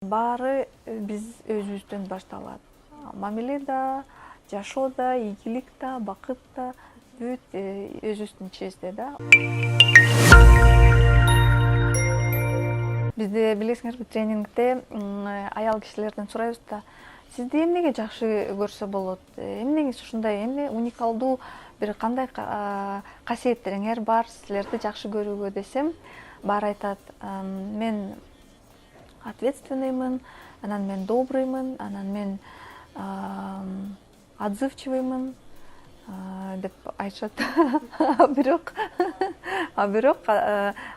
Баары биз өзүбүздөн башталат. Мамиле да, жашоо да, ийгилик да, бакыт да бүт өзүбүздүн ичибизде да. Бизде билесиңерби, тренингде аял кишилерден сурайбыз да, сизди эмнеге жакшы көрсө болот? Эмнеңиз ушундай, эмне уникалдуу бир кандай касиеттериңер бар силерди жакшы көрүүгө десем, баары айтат, мен ответственныймын, анан мен добрыймын, анан мен отзывчивыймын деп айтышат. Бирок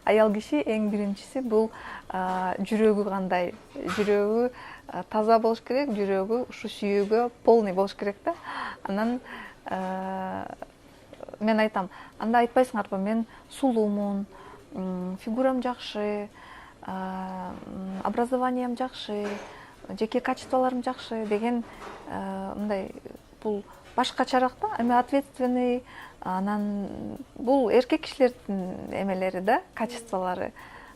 аял киши эң биринчиси бул жүрөгү кандай, жүрөгү таза болуш керек, жүрөгү ушу сүйүүгө полный болуш керек да. Анан мен айтам, анда айтпайсыңарбы, мен сулуумун, фигурам жакшы, образованием жакшы, жеке качестволорум жакшы деген мындай бул башкачараак да. Эми ответственный, анан бул эркек кишилердин эмелери да, качестволору.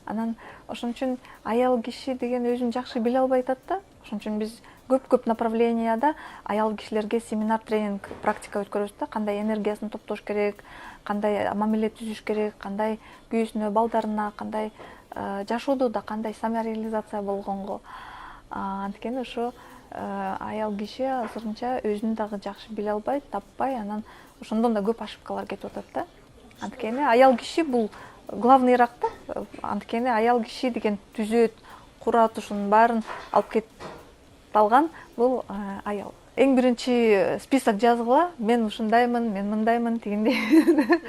Анан ошон үчүн аял киши деген өзүн жакшы биле албай атат да. Ошон үчүн биз көп направленияда аял кишилерге семинар, тренинг, практика өткөрөбүз да. Кандай энергиясын топтош керек, кандай мамиле түзүш керек, кандай күйөөсүнө, балдарына, кандай жашоодо да кандай самореализация болгонго. Анткени ошо аял киши азырынча өзүн дагы жакшы биле албайт, таппай, анан ошондон да көп ошибкалар кетип атат да. Анткени аял киши бул главныйраак да. Анткени аял киши деген түзөт, курат, ушунун баарын алып кетип алган бул аял. Эң биринчи список жазгыла, мен ушундаймын, мен мындаймын, тигиндей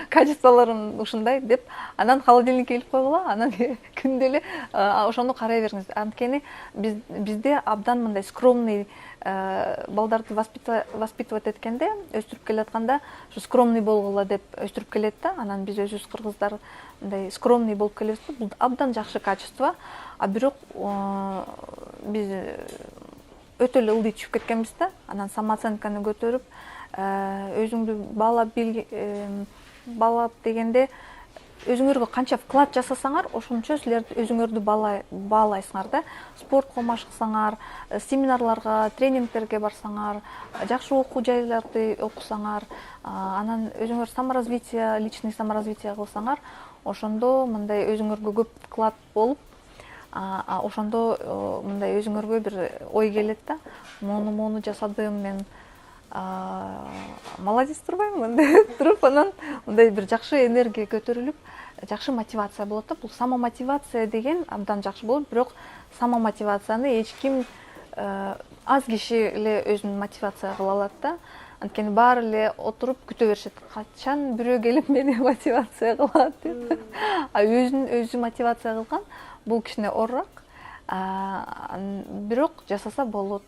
качестволорум ушундай деп, анан холодильникке илип койгула, анан күндө эле ошону карай бериңиз. Анткени бизде абдан мындай скромный балдарды воспитывать эткенде, өстүрүп келатканда, ушу скромный болгула деп өстүрүп келет да. Анан биз өзүбүз кыргыздар мындай скромный болуп келебиз да. Бул абдан жакшы качество. Бирок биз өтө эле ылдый түшүп кеткенбиз да. Анан самооценканы көтөрүп, өзүңдү баалап дегенде, өзүңөргө канча вклад жасасаңар, ошончо силер өзүңөрдү баалайсыңар да. Спортко машыксаңар, семинарларга, тренингтерге барсаңар, жакшы окуу жайларды окусаңар, анан өзүңөр саморазвитие, личный саморазвитие кылсаңар, ошондо мындай өзүңөргө көп вклад болуп, ошондо мындай өзүңөргө бир ой келет да. Мону жасадым, мен молодец турбаймынбы деп туруп, анан мындай бир жакшы энергия көтөрүлүп, жакшы мотивация болот да. Бул самомотивация деген абдан жакшы болот, бирок самомотивацияны эч ким, аз киши эле өзүн мотивация кыла алат да. Анткени баары эле отуруп күтө беришет, качан бирөө келип мени мотивация кылат деп. Өзү мотивация кылган бул кичине оорураак, бирок жасаса болот.